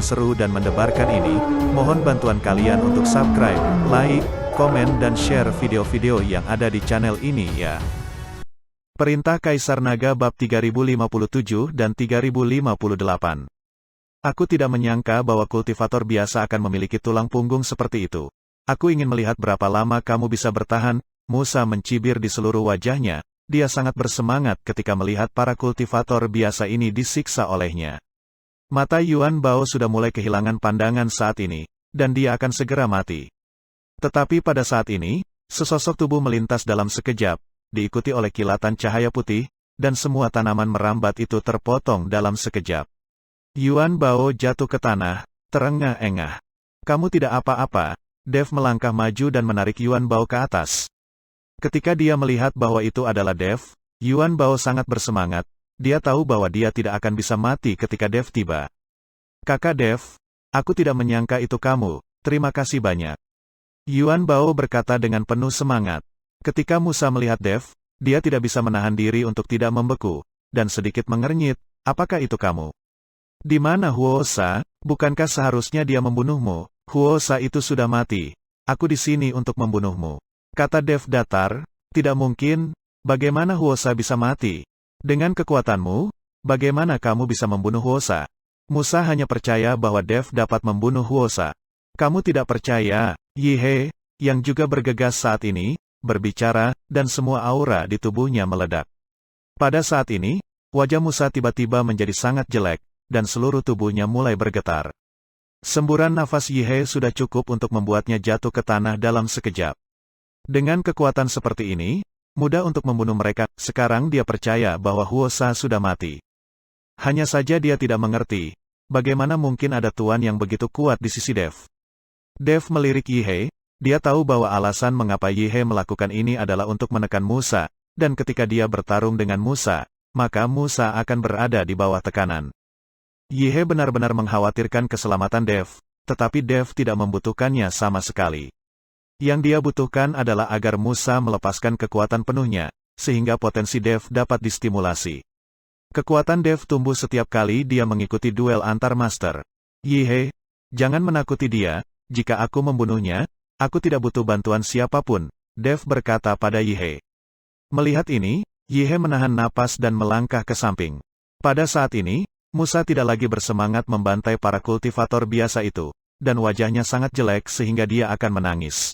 seru dan mendebarkan ini, mohon bantuan kalian untuk subscribe, like, komen dan share video-video yang ada di channel ini ya. Perintah Kaisar Naga bab 3057 dan 3058. Aku tidak menyangka bahwa kultivator biasa akan memiliki tulang punggung seperti itu. Aku ingin melihat berapa lama kamu bisa bertahan. Musa mencibir di seluruh wajahnya. Dia sangat bersemangat ketika melihat para kultivator biasa ini disiksa olehnya. Mata Yuan Bao sudah mulai kehilangan pandangan saat ini, dan dia akan segera mati. Tetapi pada saat ini, sesosok tubuh melintas dalam sekejap, diikuti oleh kilatan cahaya putih, dan semua tanaman merambat itu terpotong dalam sekejap. Yuan Bao jatuh ke tanah, terengah-engah. Kamu tidak apa-apa. Dev melangkah maju dan menarik Yuan Bao ke atas. Ketika dia melihat bahwa itu adalah Dev, Yuan Bao sangat bersemangat. Dia tahu bahwa dia tidak akan bisa mati ketika Dev tiba. Kakak Dev, aku tidak menyangka itu kamu, terima kasih banyak. Yuan Bao berkata dengan penuh semangat. Ketika Musa melihat Dev, dia tidak bisa menahan diri untuk tidak membeku, dan sedikit mengernyit, apakah itu kamu? Di mana Huosa? Bukankah seharusnya dia membunuhmu? Huosa itu sudah mati. Aku di sini untuk membunuhmu. Kata Dev datar, tidak mungkin, bagaimana Huosa bisa mati? Dengan kekuatanmu, bagaimana kamu bisa membunuh Huosa? Musa hanya percaya bahwa Dev dapat membunuh Huosa. Kamu tidak percaya, Yihe, yang juga bergegas saat ini, berbicara, dan semua aura di tubuhnya meledak. Pada saat ini, wajah Musa tiba-tiba menjadi sangat jelek, dan seluruh tubuhnya mulai bergetar. Semburan nafas Yihe sudah cukup untuk membuatnya jatuh ke tanah dalam sekejap. Dengan kekuatan seperti ini, mudah untuk membunuh mereka. Sekarang dia percaya bahwa Huosa sudah mati. Hanya saja dia tidak mengerti, bagaimana mungkin ada tuan yang begitu kuat di sisi Dev. Dev melirik Yihe, dia tahu bahwa alasan mengapa Yihe melakukan ini adalah untuk menekan Musa, dan ketika dia bertarung dengan Musa, maka Musa akan berada di bawah tekanan. Yihe benar-benar mengkhawatirkan keselamatan Dev, tetapi Dev tidak membutuhkannya sama sekali. Yang dia butuhkan adalah agar Musa melepaskan kekuatan penuhnya, sehingga potensi Dev dapat distimulasi. Kekuatan Dev tumbuh setiap kali dia mengikuti duel antar master. Yihe, jangan menakuti dia, jika aku membunuhnya, aku tidak butuh bantuan siapapun, Dev berkata pada Yihe. Melihat ini, Yihe menahan napas dan melangkah ke samping. Pada saat ini, Musa tidak lagi bersemangat membantai para kultivator biasa itu, dan wajahnya sangat jelek sehingga dia akan menangis.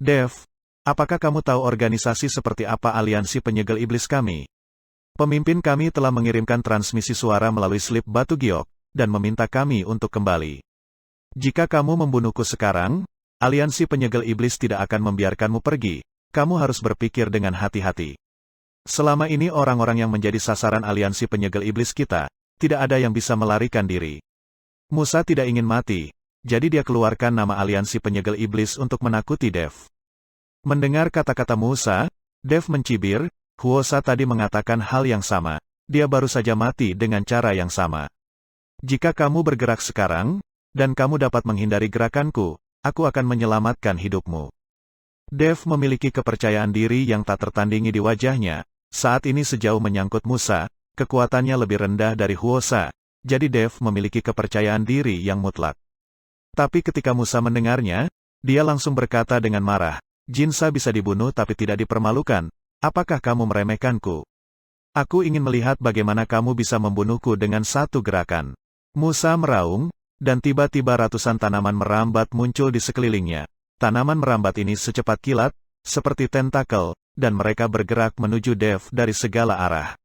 Dev, apakah kamu tahu organisasi seperti apa aliansi penyegel iblis kami? Pemimpin kami telah mengirimkan transmisi suara melalui slip batu giok, dan meminta kami untuk kembali. Jika kamu membunuhku sekarang, aliansi penyegel iblis tidak akan membiarkanmu pergi, kamu harus berpikir dengan hati-hati. Selama ini orang-orang yang menjadi sasaran aliansi penyegel iblis kita, tidak ada yang bisa melarikan diri. Musa tidak ingin mati, jadi dia keluarkan nama aliansi penyegel iblis untuk menakuti Dev. Mendengar kata-kata Musa, Dev mencibir, Huosa tadi mengatakan hal yang sama, dia baru saja mati dengan cara yang sama. Jika kamu bergerak sekarang, dan kamu dapat menghindari gerakanku, aku akan menyelamatkan hidupmu. Dev memiliki kepercayaan diri yang tak tertandingi di wajahnya, saat ini sejauh menyangkut Musa, kekuatannya lebih rendah dari Huosa, jadi Dev memiliki kepercayaan diri yang mutlak. Tapi ketika Musa mendengarnya, dia langsung berkata dengan marah, Jinsa bisa dibunuh tapi tidak dipermalukan, apakah kamu meremehkanku? Aku ingin melihat bagaimana kamu bisa membunuhku dengan satu gerakan. Musa meraung, dan tiba-tiba ratusan tanaman merambat muncul di sekelilingnya. Tanaman merambat ini secepat kilat, seperti tentakel, dan mereka bergerak menuju Dev dari segala arah.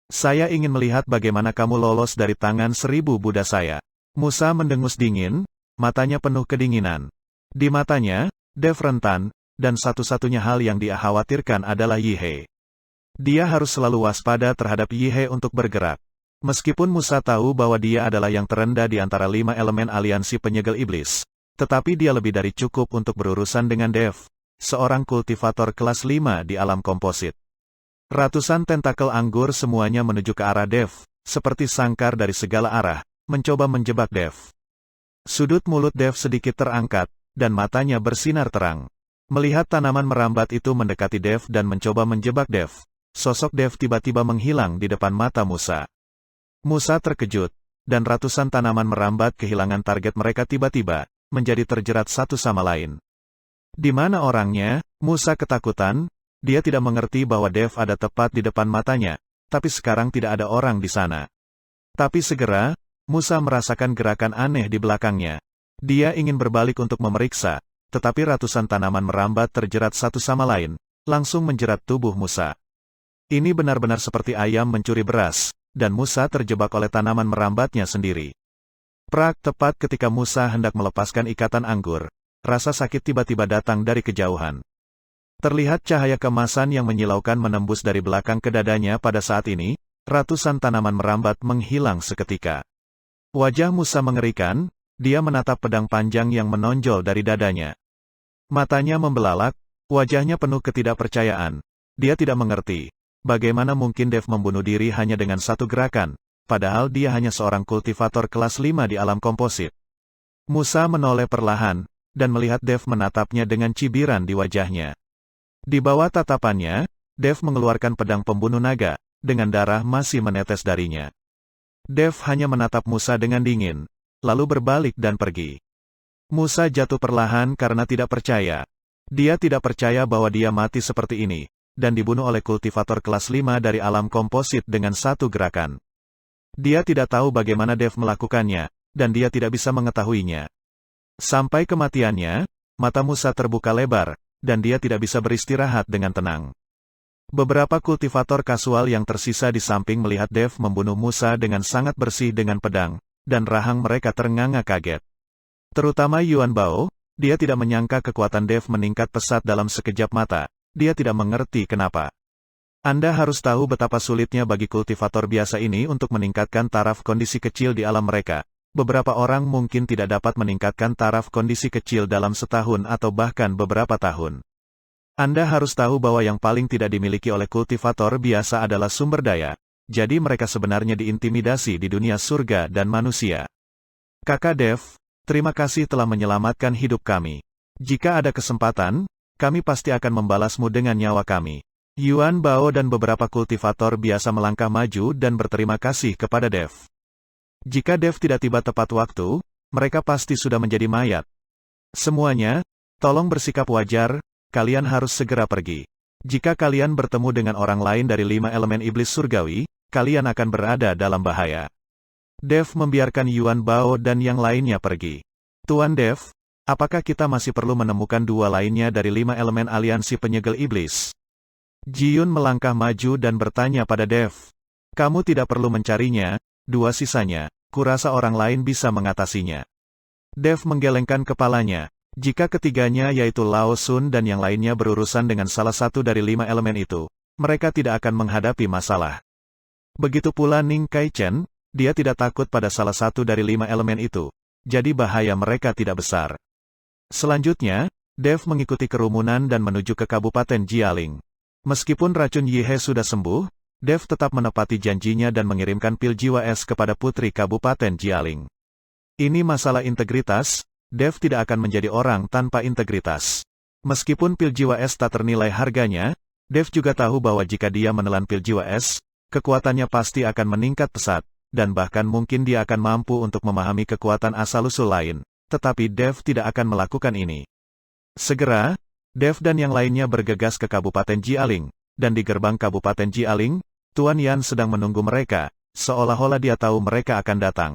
Saya ingin melihat bagaimana kamu lolos dari tangan 1000 Buddha saya. Musa mendengus dingin, matanya penuh kedinginan. Di matanya, Dev rentan, dan satu-satunya hal yang dia khawatirkan adalah Yihe. Dia harus selalu waspada terhadap Yihe untuk bergerak. Meskipun Musa tahu bahwa dia adalah yang terendah di antara 5 elemen aliansi penyegel iblis, tetapi dia lebih dari cukup untuk berurusan dengan Dev, seorang kultivator kelas 5 di alam komposit. Ratusan tentakel anggur semuanya menuju ke arah Dev, seperti sangkar dari segala arah, mencoba menjebak Dev. Sudut mulut Dev sedikit terangkat, dan matanya bersinar terang. Melihat tanaman merambat itu mendekati Dev dan mencoba menjebak Dev, sosok Dev tiba-tiba menghilang di depan mata Musa. Musa terkejut. dan ratusan tanaman merambat kehilangan target mereka tiba-tiba, menjadi terjerat satu sama lain. Di mana orangnya? Musa ketakutan, dia tidak mengerti bahwa Dev ada tepat di depan matanya, tapi sekarang tidak ada orang di sana. Tapi segera, Musa merasakan gerakan aneh di belakangnya. Dia ingin berbalik untuk memeriksa, tetapi ratusan tanaman merambat terjerat satu sama lain, langsung menjerat tubuh Musa. Ini benar-benar seperti ayam mencuri beras, dan Musa terjebak oleh tanaman merambatnya sendiri. Tepat ketika Musa hendak melepaskan ikatan anggur, rasa sakit tiba-tiba datang dari kejauhan. Terlihat cahaya kemasan yang menyilaukan menembus dari belakang ke dadanya pada saat ini, ratusan tanaman merambat menghilang seketika. Wajah Musa mengerikan, dia menatap pedang panjang yang menonjol dari dadanya. Matanya membelalak, wajahnya penuh ketidakpercayaan. Dia tidak mengerti, bagaimana mungkin Dev membunuh diri hanya dengan satu gerakan, padahal dia hanya seorang kultivator kelas 5 di alam komposit. Musa menoleh perlahan, dan melihat Dev menatapnya dengan cibiran di wajahnya. Di bawah tatapannya, Dev mengeluarkan pedang pembunuh naga, dengan darah masih menetes darinya. Dev hanya menatap Musa dengan dingin, lalu berbalik dan pergi. Musa jatuh perlahan karena tidak percaya. Dia tidak percaya bahwa dia mati seperti ini, dan dibunuh oleh kultivator kelas 5 dari alam komposit dengan satu gerakan. Dia tidak tahu bagaimana Dev melakukannya, dan dia tidak bisa mengetahuinya. Sampai kematiannya, mata Musa terbuka lebar, dan dia tidak bisa beristirahat dengan tenang. Beberapa kultivator kasual yang tersisa di samping melihat Dev membunuh Musa dengan sangat bersih dengan pedang, dan rahang mereka ternganga kaget. Terutama Yuan Bao, dia tidak menyangka kekuatan Dev meningkat pesat dalam sekejap mata, dia tidak mengerti kenapa. Anda harus tahu betapa sulitnya bagi kultivator biasa ini untuk meningkatkan taraf kondisi kecil di alam mereka. Beberapa orang mungkin tidak dapat meningkatkan taraf kondisi kecil dalam setahun atau bahkan beberapa tahun. Anda harus tahu bahwa yang paling tidak dimiliki oleh kultivator biasa adalah sumber daya, jadi mereka sebenarnya diintimidasi di dunia surga dan manusia. Kakak Dev, terima kasih telah menyelamatkan hidup kami. Jika ada kesempatan, kami pasti akan membalasmu dengan nyawa kami. Yuan Bao dan beberapa kultivator biasa melangkah maju dan berterima kasih kepada Dev. Jika Dev tidak tiba tepat waktu, mereka pasti sudah menjadi mayat. Semuanya, tolong bersikap wajar, kalian harus segera pergi. Jika kalian bertemu dengan orang lain dari 5 elemen iblis surgawi, kalian akan berada dalam bahaya. Dev membiarkan Yuan Bao dan yang lainnya pergi. Tuan Dev, apakah kita masih perlu menemukan 2 lainnya dari 5 elemen aliansi penyegel iblis? Ji Yun melangkah maju dan bertanya pada Dev. Kamu tidak perlu mencarinya, 2 sisanya, kurasa orang lain bisa mengatasinya. Dev menggelengkan kepalanya. Jika ketiganya yaitu Lao Sun dan yang lainnya berurusan dengan salah satu dari 5 elemen itu, mereka tidak akan menghadapi masalah. Begitu pula Ning Kai Chen, dia tidak takut pada salah satu dari 5 elemen itu, jadi bahaya mereka tidak besar. Selanjutnya, Dev mengikuti kerumunan dan menuju ke Kabupaten Jialing. Meskipun racun Yihe sudah sembuh, Dev tetap menepati janjinya dan mengirimkan pil jiwa es kepada putri Kabupaten Jialing. Ini masalah integritas, Dev tidak akan menjadi orang tanpa integritas. Meskipun pil jiwa es tak ternilai harganya, Dev juga tahu bahwa jika dia menelan pil jiwa es, kekuatannya pasti akan meningkat pesat, dan bahkan mungkin dia akan mampu untuk memahami kekuatan asal-usul lain, tetapi Dev tidak akan melakukan ini. Segera, Dev dan yang lainnya bergegas ke Kabupaten Jialing, dan di gerbang Kabupaten Jialing, Tuan Yan sedang menunggu mereka, seolah-olah dia tahu mereka akan datang.